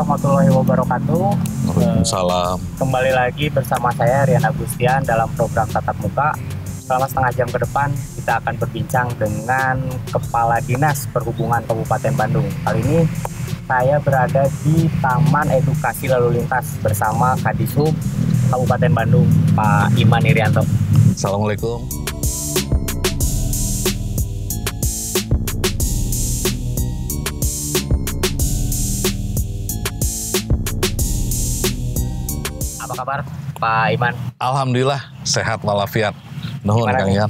warahmatullahi wabarakatuh. Waalaikumsalam. Kembali lagi bersama saya Rian Agustian dalam program Tatap Muka. Selama setengah jam ke depan kita akan berbincang dengan Kepala Dinas Perhubungan Kabupaten Bandung. Kali ini saya berada di Taman Edukasi Lalu Lintas bersama Kadishub Kabupaten Bandung, Pak Iman Irianto. Assalamualaikum. Apa kabar Pak Iman? Alhamdulillah sehat walafiat. Nuhun Kang Ian.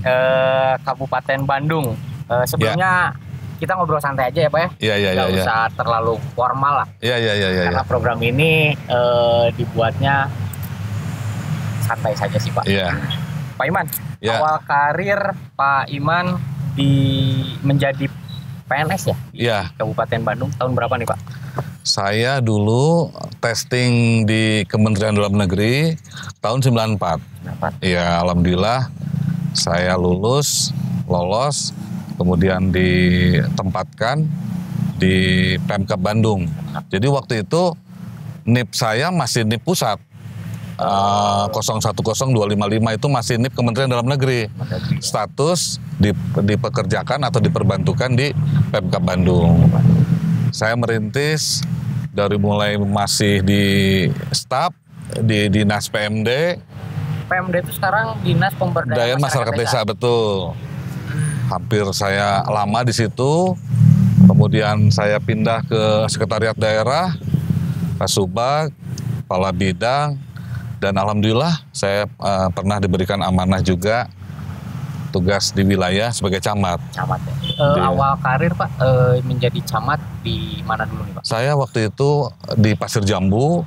Kabupaten Bandung. Sebelumnya kita ngobrol santai aja ya Pak ya? Iya. Nggak usah terlalu formal lah. Iya. Karena program ini dibuatnya santai saja sih Pak. Iya. Pak Iman, Ya. awal karir Pak Iman menjadi PNS ya? Di Iya. Kabupaten Bandung tahun berapa nih Pak? Saya dulu testing di Kementerian Dalam Negeri tahun 94. Kenapa? Iya, alhamdulillah saya lolos, kemudian ditempatkan di Pemkab Bandung. Jadi waktu itu NIP saya masih NIP pusat. 010255 itu masih NIP Kementerian Dalam Negeri. Status dipekerjakan atau diperbantukan di Pemkab Bandung. Saya merintis dari mulai masih di staf di Dinas PMD. PMD itu sekarang Dinas Pemberdayaan Masyarakat Desa, betul. Hampir saya lama di situ. Kemudian saya pindah ke Sekretariat Daerah, Kasubag, Kepala Bidang, dan alhamdulillah saya pernah diberikan amanah juga tugas di wilayah sebagai camat. Camat ya. Awal karir Pak menjadi camat di mana dulu nih Pak? Saya waktu itu di Pasir Jambu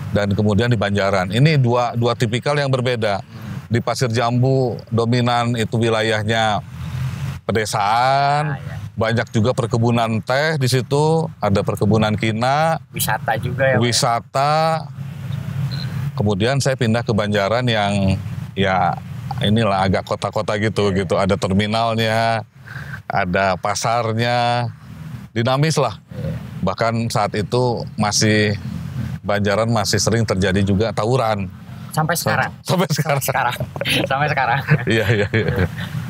dan kemudian di Banjaran. Ini dua tipikal yang berbeda. Di Pasir Jambu dominan itu wilayahnya pedesaan, banyak juga perkebunan teh di situ, ada perkebunan kina, Wisata juga ya Pak? wisata. Kemudian saya pindah ke Banjaran yang ya inilah agak kota-kota gitu, ada terminalnya, ada pasarnya, dinamis lah. Bahkan saat itu Banjaran masih sering terjadi juga tawuran. Sampai sekarang. Sampai sekarang. Sampai sekarang. Iya.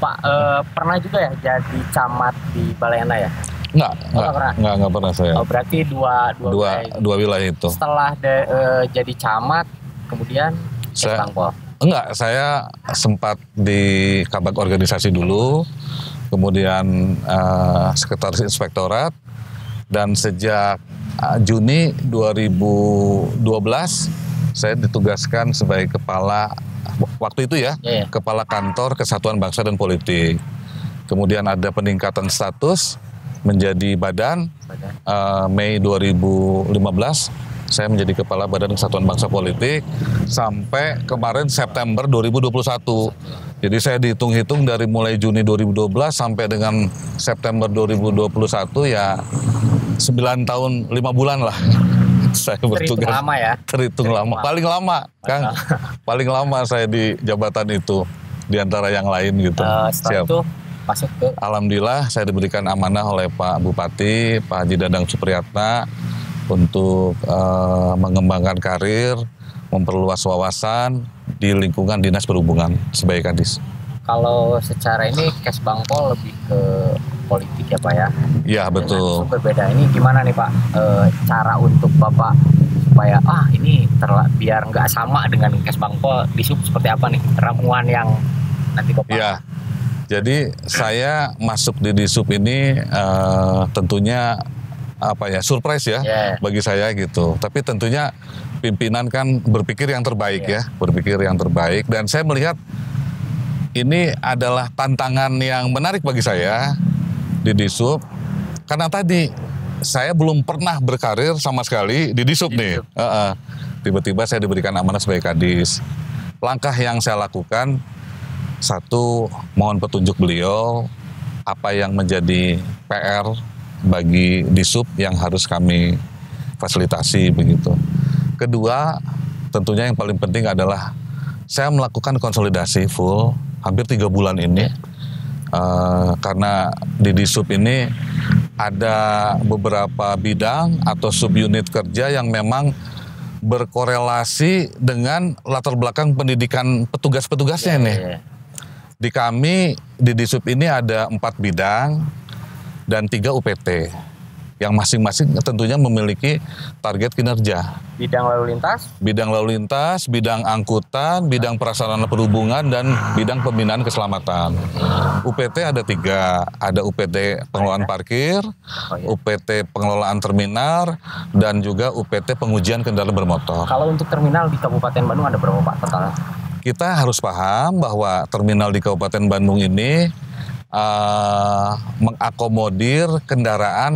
Pak, pernah juga ya jadi camat di Balena ya? Enggak pernah saya. Oh, berarti dua wilayah itu. Setelah jadi camat, kemudian Bangpol. Enggak, saya sempat di Kabag organisasi dulu, kemudian sekretaris inspektorat, dan sejak Juni 2012 saya ditugaskan sebagai kepala waktu itu kepala kantor Kesatuan Bangsa dan Politik. Kemudian ada peningkatan status menjadi badan. Mei 2015 saya menjadi kepala Badan Kesatuan Bangsa Politik sampai kemarin September 2021. Jadi saya dihitung-hitung dari mulai Juni 2012 sampai dengan September 2021 ya 9 tahun 5 bulan lah. Saya bertugas. Terhitung lama ya? Terhitung lama. Paling lama, Kang. Paling lama saya di jabatan itu di antara yang lain gitu. Setelah itu masuk ke? Alhamdulillah saya diberikan amanah oleh Pak Bupati, Pak Haji Dadang Supriyatna untuk mengembangkan karir, memperluas wawasan di lingkungan Dinas Perhubungan sebagai Kadis. Kalau secara ini Kes Bangpol lebih ke politik ya Pak ya? Iya betul. Berbeda. Ini gimana nih Pak cara untuk Bapak supaya ini biar nggak sama dengan Kes Bangpol, Disub seperti apa nih ramuan yang nanti Bapak? Iya. Jadi saya masuk di Disub ini tentunya surprise ya bagi saya gitu. Tapi tentunya pimpinan kan berpikir yang terbaik dan saya melihat ini adalah tantangan yang menarik bagi saya di Disub karena tadi saya belum pernah berkarir sama sekali di Disub nih. Tiba-tiba saya diberikan amanah sebagai Kadis. Langkah yang saya lakukan, satu, mohon petunjuk beliau apa yang menjadi PR bagi Disub yang harus kami fasilitasi begitu. Kedua, tentunya yang paling penting adalah saya melakukan konsolidasi full hampir 3 bulan ini karena di Disub ini ada beberapa bidang atau subunit kerja yang memang berkorelasi dengan latar belakang pendidikan petugas-petugasnya nih. Di kami, di Disub ini ada 4 bidang dan 3 UPT. Yang masing-masing tentunya memiliki target kinerja. Bidang lalu lintas? Bidang lalu lintas, bidang angkutan, bidang prasarana perhubungan, dan bidang pembinaan keselamatan. UPT ada 3, ada UPT pengelolaan parkir, UPT pengelolaan terminal, dan juga UPT pengujian kendaraan bermotor. Kalau untuk terminal di Kabupaten Bandung ada berapa Pak totalnya? Kita harus paham bahwa terminal di Kabupaten Bandung ini mengakomodir kendaraan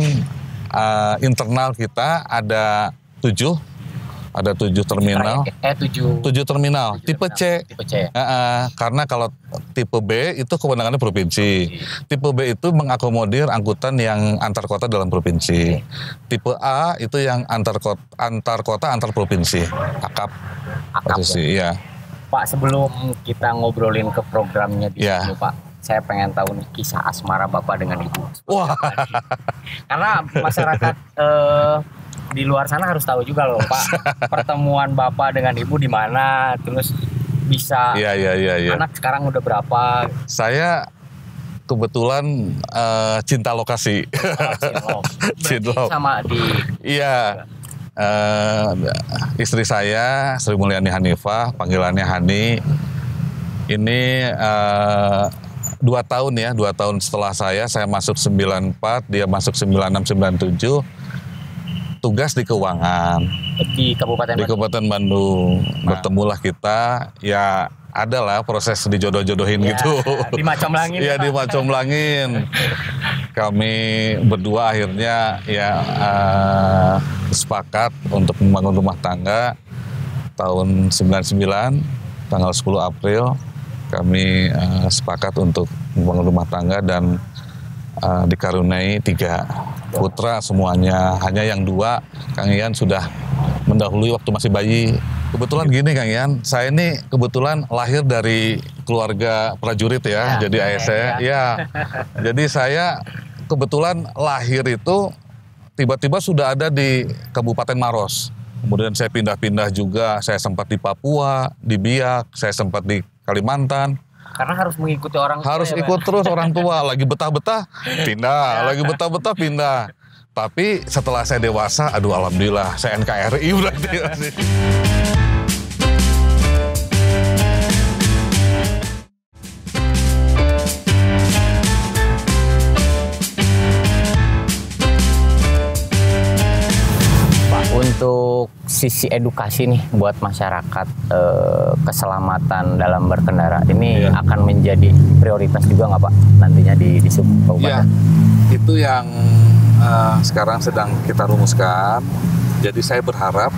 internal kita ada 7 terminal. 7 terminal tipe C. Tipe C. Karena kalau tipe B itu kewenangannya provinsi. Tipe B itu mengakomodir angkutan yang antar kota dalam provinsi. Tipe A itu yang antar kota antar provinsi. AKAP. Ya. Pak, sebelum kita ngobrolin ke programnya di sini, Pak, saya pengen tahu nih kisah asmara Bapak dengan Ibu. Wah. Karena masyarakat di luar sana harus tahu juga loh, Pak. Pertemuan Bapak dengan Ibu di mana, terus bisa. Anak sekarang udah berapa? Saya kebetulan cinta lokasi. Cinta sama di. Iya. Istri saya Sri Mulyani Hanifah, panggilannya Hani. Ini 2 tahun setelah saya masuk 94, dia masuk 96, 97, tugas di keuangan di Kabupaten Bandung. Bertemulah kita, ya adalah proses dijodoh-jodohin gitu. Dimacomlangin. Iya, dimacomlangin. Kami berdua akhirnya sepakat untuk membangun rumah tangga tahun 99, tanggal 10 April. Kami sepakat untuk membangun rumah tangga dan dikaruniai 3 putra semuanya. Hanya yang 2, Kang Ian sudah mendahului waktu masih bayi. Kebetulan gini Kang Ian, saya ini kebetulan lahir dari keluarga prajurit ya, jadi ASC. Ya. Jadi saya kebetulan lahir itu tiba-tiba sudah ada di Kabupaten Maros. Kemudian saya pindah-pindah juga, saya sempat di Papua, di Biak, saya sempat di Kalimantan. Karena harus mengikuti orang tua. Harus ikut terus orang tua. Lagi betah-betah pindah, lagi betah-betah pindah. Tapi setelah saya dewasa, aduh alhamdulillah saya NKRI berarti. Untuk sisi edukasi nih buat masyarakat, keselamatan dalam berkendara ini akan menjadi prioritas juga nggak Pak nantinya di Disub Kabupaten? Itu yang sekarang sedang kita rumuskan. Jadi saya berharap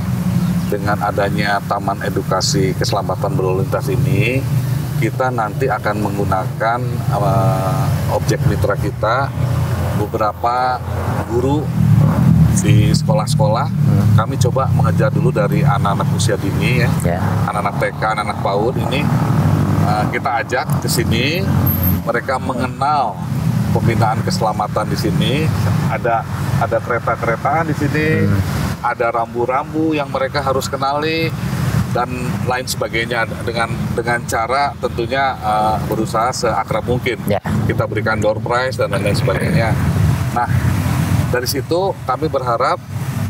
dengan adanya Taman Edukasi Keselamatan Berlalu Lintas ini, kita nanti akan menggunakan objek mitra kita, beberapa guru di sekolah-sekolah. Kami coba mengejar dulu dari anak-anak usia dini anak-anak TK, anak-anak PAUD ini kita ajak ke sini, mereka mengenal pembinaan keselamatan di sini. Ada kereta-keretaan di sini, ada rambu-rambu yang mereka harus kenali dan lain sebagainya, dengan cara tentunya berusaha seakrab mungkin. Kita berikan door prize dan lain sebagainya. Nah, dari situ kami berharap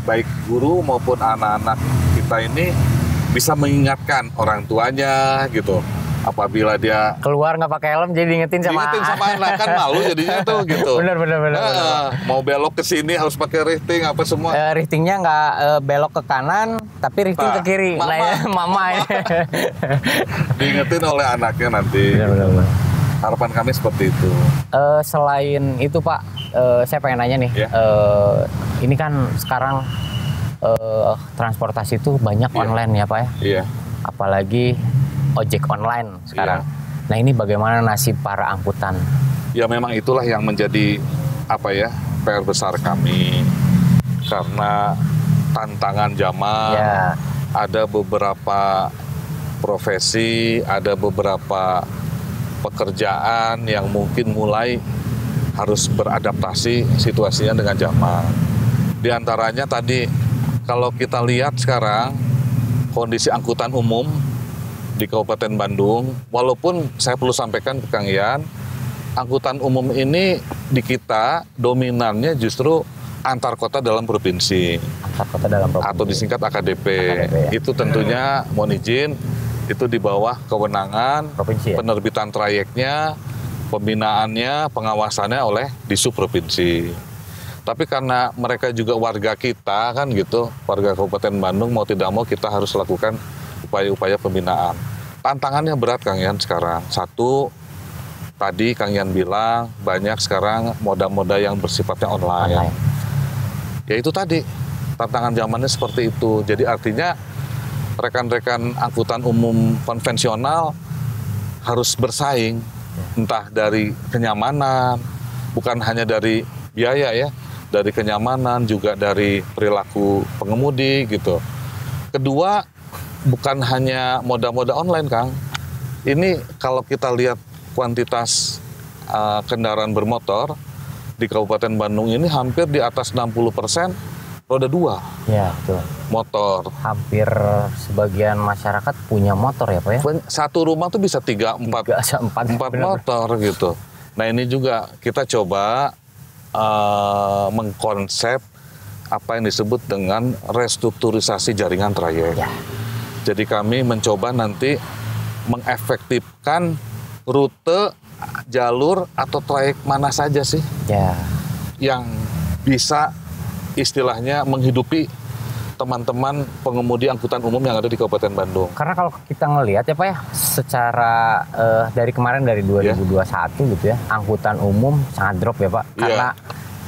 baik guru maupun anak-anak kita ini bisa mengingatkan orang tuanya gitu. Apabila dia keluar nggak pakai helm jadi diingetin sama anak, kan malu jadinya tuh gitu. Bener. Mau belok ke sini harus pakai rifting apa semua. Riftingnya nggak belok ke kanan tapi rifting ke kiri. Mama. Diingetin oleh anaknya nanti. Bener. Harapan kami seperti itu. Selain itu Pak, saya pengen nanya nih, ini kan sekarang transportasi itu banyak online ya Pak ya? Iya. Apalagi ojek online sekarang. Nah ini bagaimana nasib para angkutan? Ya memang itulah yang menjadi PR besar kami, karena tantangan zaman. Ada beberapa profesi, ada beberapa pekerjaan yang mungkin mulai harus beradaptasi situasinya dengan zaman. Di antaranya tadi, kalau kita lihat sekarang kondisi angkutan umum di Kabupaten Bandung, walaupun saya perlu sampaikan ke Kang Ian, angkutan umum ini di kita dominannya justru antar kota dalam provinsi. Antar kota dalam provinsi. Atau disingkat AKDP. Ya. Itu tentunya mohon izin, itu di bawah kewenangan provinsi, ya? Penerbitan trayeknya, pembinaannya, pengawasannya oleh Disub Provinsi. Tapi karena mereka juga warga kita kan gitu, warga Kabupaten Bandung, mau tidak mau kita harus lakukan upaya-upaya pembinaan. Tantangannya berat Kang Ian sekarang. Satu, tadi Kang Ian bilang banyak sekarang moda-moda yang bersifatnya online. Ya itu tadi, tantangan zamannya seperti itu. Jadi artinya rekan-rekan angkutan umum konvensional harus bersaing, entah dari kenyamanan, bukan hanya dari biaya ya, dari kenyamanan juga dari perilaku pengemudi gitu. Kedua, bukan hanya moda-moda online Kang. Ini kalau kita lihat kuantitas kendaraan bermotor di Kabupaten Bandung ini hampir di atas 60% roda 2. Ya, betul. Motor. Hampir sebagian masyarakat punya motor ya Pak ya? Satu rumah tuh bisa 3-4 motor gitu. Nah ini juga kita coba mengkonsep apa yang disebut dengan restrukturisasi jaringan trayek. Ya. Jadi kami mencoba nanti mengefektifkan rute, jalur atau trayek mana saja sih yang bisa istilahnya menghidupi teman-teman pengemudi angkutan umum yang ada di Kabupaten Bandung. Karena kalau kita ngelihat ya Pak ya, secara dari kemarin dari 2021 gitu ya, angkutan umum sangat drop ya Pak. Karena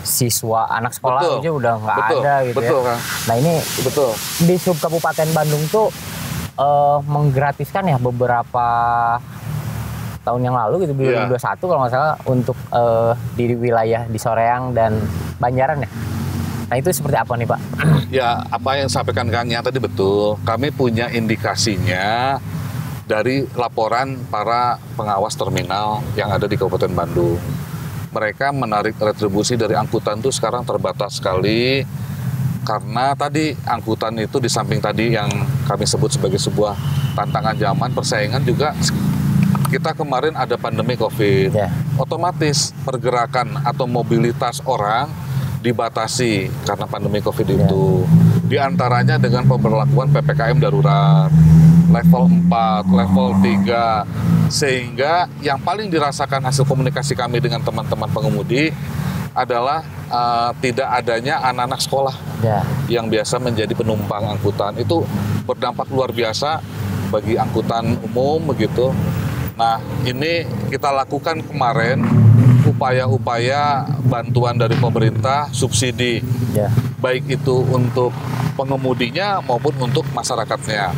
siswa anak sekolah aja udah nggak ada gitu ya. Kan? Nah ini di Sub Kabupaten Bandung tuh menggratiskan ya beberapa tahun yang lalu gitu, 2021 kalau nggak salah, untuk di wilayah di Soreang dan Banjaran ya. Nah itu seperti apa nih Pak? Ya apa yang disampaikan Kang Ian tadi betul. Kami punya indikasinya dari laporan para pengawas terminal yang ada di Kabupaten Bandung. Mereka menarik retribusi dari angkutan itu sekarang terbatas sekali. Karena tadi angkutan itu di samping tadi yang kami sebut sebagai sebuah tantangan zaman, persaingan juga. Kita kemarin ada pandemi COVID. Otomatis pergerakan atau mobilitas orang dibatasi karena pandemi COVID itu. Di antaranya dengan pemberlakuan PPKM darurat level 4, level 3, sehingga yang paling dirasakan hasil komunikasi kami dengan teman-teman pengemudi adalah tidak adanya anak-anak sekolah yang biasa menjadi penumpang angkutan. Itu berdampak luar biasa bagi angkutan umum begitu. Nah, ini kita lakukan kemarin upaya-upaya bantuan dari pemerintah, subsidi, baik itu untuk pengemudinya maupun untuk masyarakatnya.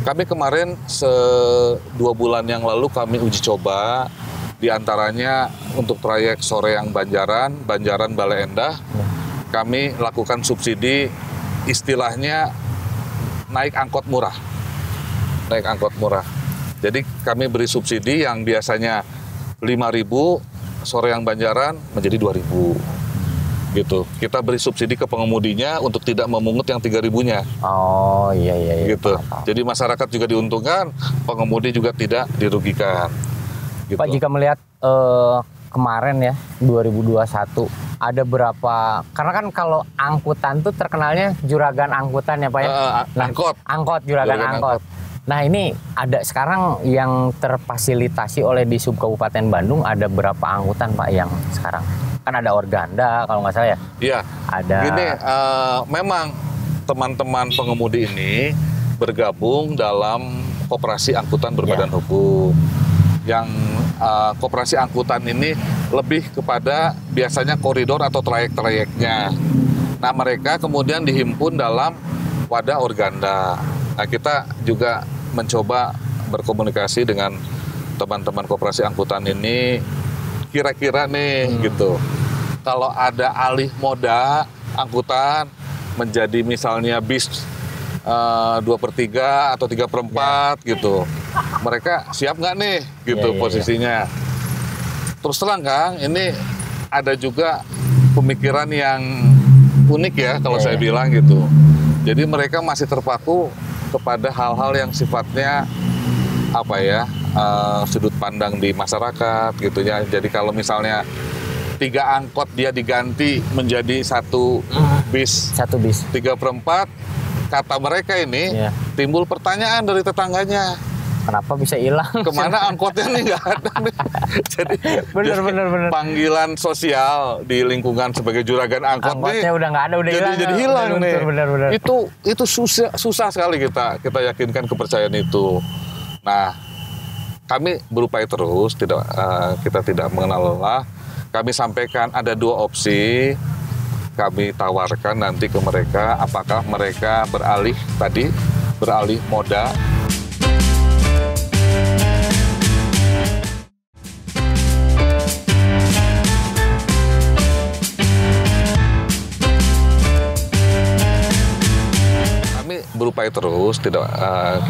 Kami kemarin 2 bulan yang lalu kami uji coba, diantaranya untuk trayek Soreang Banjaran, Banjaran Bale Endah, kami lakukan subsidi, istilahnya naik angkot murah. Jadi kami beri subsidi yang biasanya 5.000, Soreang Banjaran menjadi 2.000 gitu. Kita beri subsidi ke pengemudinya untuk tidak memungut yang 3.000-nya. Oh iya. Gitu. Jadi masyarakat juga diuntungkan, pengemudi juga tidak dirugikan. Gitu. Pak, jika melihat kemarin ya 2021 ada berapa? Karena kan kalau angkutan tuh terkenalnya juragan angkutan ya Pak ya. Juragan angkot. Nah ini ada sekarang yang terfasilitasi oleh di Sub Kabupaten Bandung, ada berapa angkutan Pak yang sekarang? Kan ada Organda kalau nggak salah ya? Iya. Ada. Gini, memang teman-teman pengemudi ini bergabung dalam koperasi angkutan berbadan hukum. Yang koperasi angkutan ini lebih kepada biasanya koridor atau trayek-trayeknya. Nah mereka kemudian dihimpun dalam wadah Organda. Nah kita juga mencoba berkomunikasi dengan teman-teman koperasi angkutan ini, kira-kira nih gitu, kalau ada alih moda angkutan menjadi misalnya bis 2/3 atau 3/4 gitu, mereka siap nggak nih gitu posisinya. Terus terang Kang, ini ada juga pemikiran yang unik ya kalau saya bilang gitu. Jadi mereka masih terpaku kepada hal-hal yang sifatnya apa ya, sudut pandang di masyarakat gitu ya. Jadi kalau misalnya 3 angkot dia diganti menjadi 1 bis, 3/4, kata mereka ini timbul pertanyaan dari tetangganya. Kenapa bisa hilang? Kemana angkotnya nih, nggak ada nih. Jadi bener. panggilan sosial di lingkungan sebagai juragan angkotnya udah nggak ada, udah jadi hilang nih. Bener. Itu susah sekali kita yakinkan kepercayaan itu. Nah, kami berupaya terus, kita tidak mengenal lelah. Kami sampaikan ada 2 opsi. Kami tawarkan nanti ke mereka, apakah mereka beralih moda. Berupaya terus,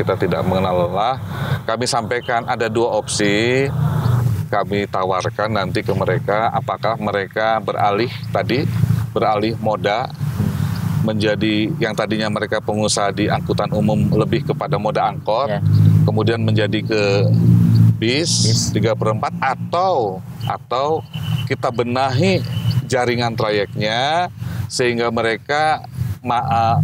kita tidak mengenal lelah. Kami sampaikan ada 2 opsi. Kami tawarkan nanti ke mereka, apakah mereka beralih moda menjadi yang tadinya mereka pengusaha di angkutan umum lebih kepada moda angkot, kemudian menjadi ke bis 3/4, atau kita benahi jaringan trayeknya sehingga mereka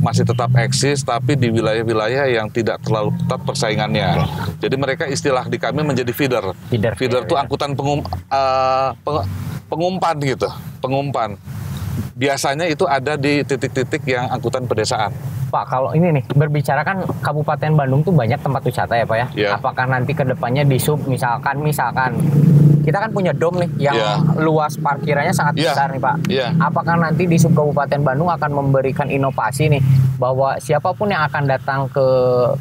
masih tetap eksis tapi di wilayah-wilayah yang tidak terlalu ketat persaingannya. Jadi mereka istilah di kami menjadi feeder. Feeder itu angkutan pengumpan gitu, pengumpan. Biasanya itu ada di titik-titik yang angkutan pedesaan. Pak, kalau ini nih, berbicara kan Kabupaten Bandung tuh banyak tempat wisata ya Pak ya? Yeah. Apakah nanti ke depannya di sub misalkan kita kan punya dom nih yang luas parkirannya sangat besar nih Pak. Apakah nanti di sub Kabupaten Bandung akan memberikan inovasi nih bahwa siapapun yang akan datang ke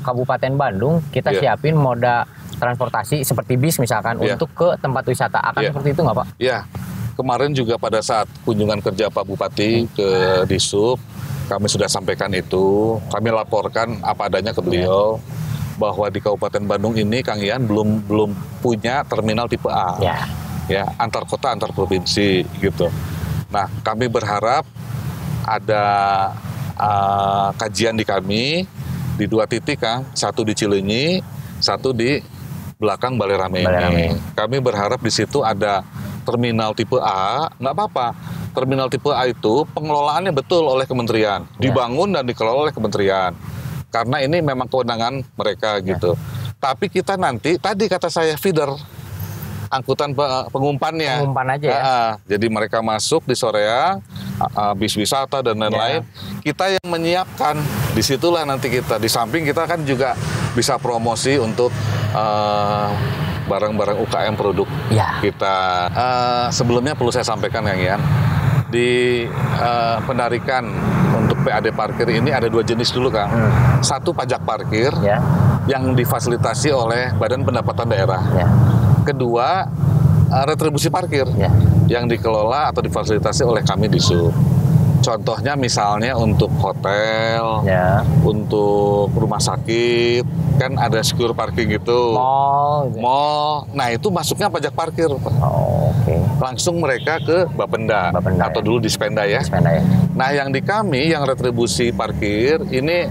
Kabupaten Bandung, kita siapin moda transportasi seperti bis misalkan untuk ke tempat wisata. Akan seperti itu nggak Pak? Iya. Kemarin juga pada saat kunjungan kerja Pak Bupati ke Disub, kami sudah sampaikan itu. Kami laporkan apa adanya ke beliau bahwa di Kabupaten Bandung ini Kang Ian belum punya terminal tipe A. Ya, antar kota, antar provinsi gitu. Nah, kami berharap ada kajian di kami di 2 titik, Kang. 1 di Cileunyi, 1 di belakang Balai Rame ini. Kami berharap di situ ada terminal tipe A, nggak apa-apa. Terminal tipe A itu pengelolaannya betul oleh kementerian, dibangun dan dikelola oleh kementerian. Karena ini memang kewenangan mereka gitu. Tapi kita nanti, tadi kata saya feeder, angkutan pengumpannya. Pengumpan aja ya. Jadi mereka masuk di soreang, bis wisata dan lain-lain. Kita yang menyiapkan, disitulah nanti kita. Di samping kita kan juga bisa promosi untuk barang-barang UKM produk kita. Sebelumnya perlu saya sampaikan Kang Ian, di penarikan untuk PAD parkir ini ada 2 jenis dulu Kang. 1 pajak parkir yang difasilitasi oleh Badan Pendapatan Daerah. Kedua retribusi parkir yang dikelola atau difasilitasi oleh kami di Sub. Contohnya misalnya untuk hotel, untuk rumah sakit, kan ada secure parking gitu. Mall. Nah itu masuknya pajak parkir. Langsung mereka ke Bapenda. Atau dulu Dispenda ya. Nah yang di kami, yang retribusi parkir, ini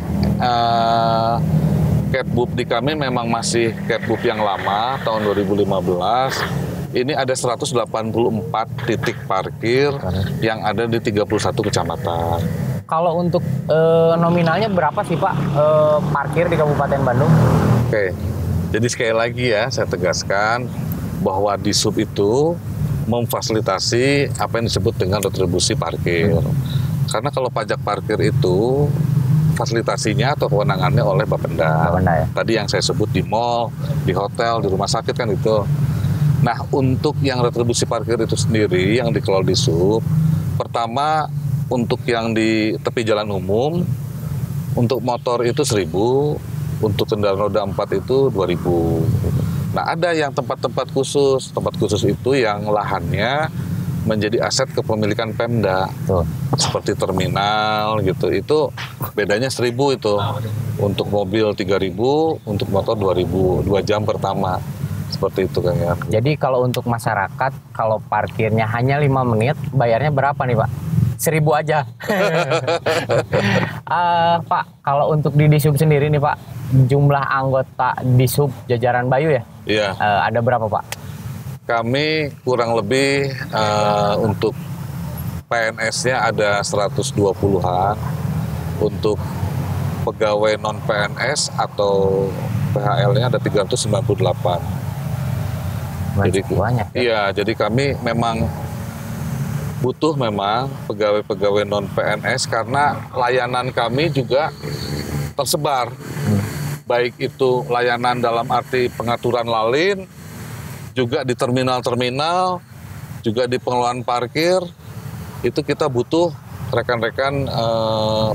Ketbub di kami memang masih Ketbub yang lama, tahun 2015. Ini ada 184 titik parkir yang ada di 31 kecamatan. Kalau untuk nominalnya berapa sih Pak parkir di Kabupaten Bandung? Oke, jadi sekali lagi ya saya tegaskan bahwa di Sub itu memfasilitasi apa yang disebut dengan retribusi parkir. Karena kalau pajak parkir itu fasilitasinya atau kewenangannya oleh Bapenda. Tadi yang saya sebut di mall, di hotel, di rumah sakit kan itu. Nah, untuk yang retribusi parkir itu sendiri yang dikelola di Sub, pertama untuk yang di tepi jalan umum, untuk motor itu 1.000, untuk kendaraan roda 4 itu 2.000. Nah, ada yang tempat khusus itu yang lahannya menjadi aset kepemilikan Pemda, seperti terminal gitu. Itu bedanya 1.000 itu, untuk mobil 3.000, untuk motor 2.000, 2 jam pertama. seperti itu kan ya. Jadi kalau untuk masyarakat, kalau parkirnya hanya 5 menit, bayarnya berapa nih Pak? 1.000 aja. Pak, kalau untuk di Disub sendiri nih Pak, jumlah anggota Disub jajaran Bayu ya? Iya. Ada berapa Pak? Kami kurang lebih untuk PNS-nya ada 120-an, untuk pegawai non PNS atau PHL-nya ada 398. Jadi banyak ya? Iya, jadi kami memang butuh memang pegawai-pegawai non PNS karena layanan kami juga tersebar. Baik itu layanan dalam arti pengaturan lalin, juga di terminal-terminal, juga di pengelolaan parkir, itu kita butuh rekan-rekan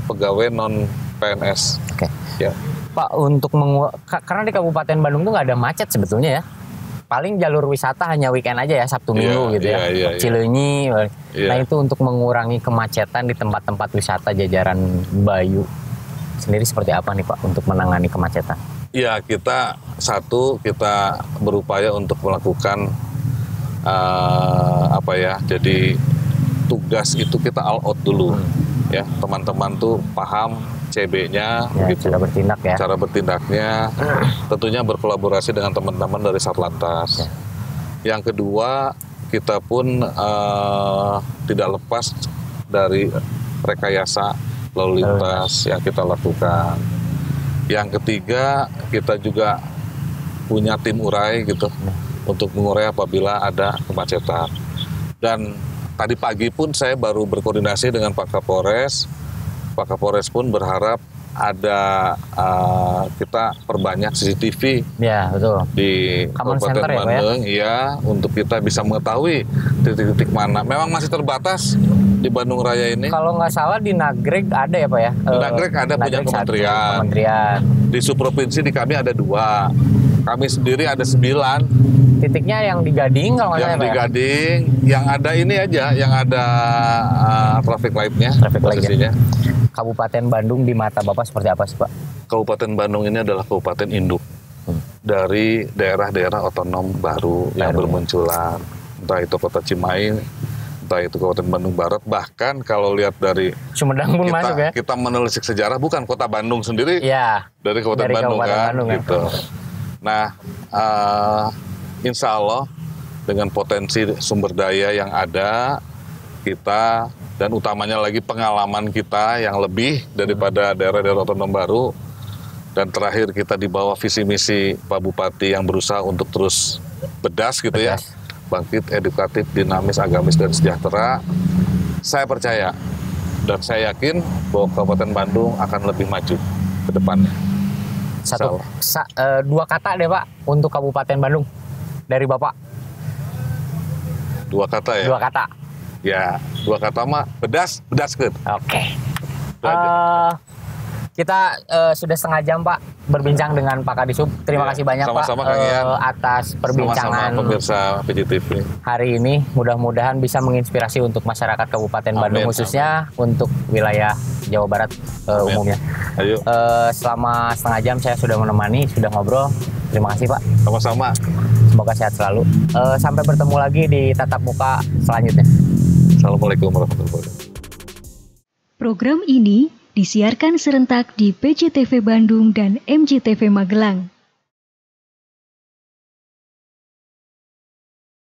pegawai non PNS. Oke. Ya. Pak, untuk karena di Kabupaten Bandung tuh nggak ada macet sebetulnya ya. Paling jalur wisata hanya weekend aja ya, Sabtu Minggu gitu ya. Cileunyi. Nah itu untuk mengurangi kemacetan di tempat-tempat wisata jajaran Bayu sendiri seperti apa nih Pak untuk menangani kemacetan? Ya, kita berupaya untuk melakukan jadi tugas itu kita all out dulu ya, teman-teman tuh paham CB-nya ya, gitu. Cara bertindak ya. Cara bertindaknya tentunya berkolaborasi dengan teman-teman dari Satlantas. Ya. Yang kedua, kita pun tidak lepas dari rekayasa lalu lintas yang kita lakukan. Yang ketiga, kita juga punya tim urai gitu untuk mengurai apabila ada kemacetan. Dan tadi pagi pun saya baru berkoordinasi dengan Pak Kapolres. Pak Kapolres pun berharap ada kita perbanyak CCTV ya, betul. di Kabupaten Bandung ya, untuk kita bisa mengetahui titik-titik mana. Memang masih terbatas di Bandung Raya ini. Kalau nggak salah di Nagreg ada ya Pak ya? Di Nagreg ada punya kementerian. Di subprovinsi di kami ada 2. Kami sendiri ada 9. Titiknya yang di Gading kalau nggak salah ya Pak? Yang di Gading, yang ada ini aja, yang ada traffic light-nya. Traffic light-nya. Kabupaten Bandung di mata Bapak seperti apa sih Pak? Kabupaten Bandung ini adalah kabupaten induk dari daerah-daerah otonom baru yang bermunculan. Entah itu Kota Cimahi, entah itu Kabupaten Bandung Barat, bahkan kalau lihat dari Sumedang pun masuk ya. Kita menelisik sejarah bukan Kota Bandung sendiri, ya, dari Kabupaten Bandung kan, gitu. Ya. Nah, insya Allah dengan potensi sumber daya yang ada, kita dan utamanya lagi pengalaman kita yang lebih daripada daerah-daerah otonom baru, dan terakhir kita di bawah visi misi Pak Bupati yang berusaha untuk terus bedas gitu ya, bangkit, edukatif, dinamis, agamis, dan sejahtera. Saya percaya dan saya yakin bahwa Kabupaten Bandung akan lebih maju ke depannya. Dua kata deh Pak untuk Kabupaten Bandung dari Bapak. 2 kata ya? 2 kata. Ya, 2 kata mah bedas good. Oke. Kita sudah setengah jam Pak berbincang dengan Pak Kadisub. Terima kasih banyak sama-sama, Pak atas perbincangan. Sama-sama pemirsa PJTV. Hari ini mudah-mudahan bisa menginspirasi untuk masyarakat Kabupaten Bandung, khususnya untuk wilayah Jawa Barat umumnya. Ayo. Selama setengah jam saya sudah menemani, sudah ngobrol. Terima kasih Pak. Sama-sama. Semoga sehat selalu. Sampai bertemu lagi di tatap muka selanjutnya. Assalamualaikum warahmatullahi wabarakatuh. Program ini disiarkan serentak di PJTV Bandung dan MJTV Magelang.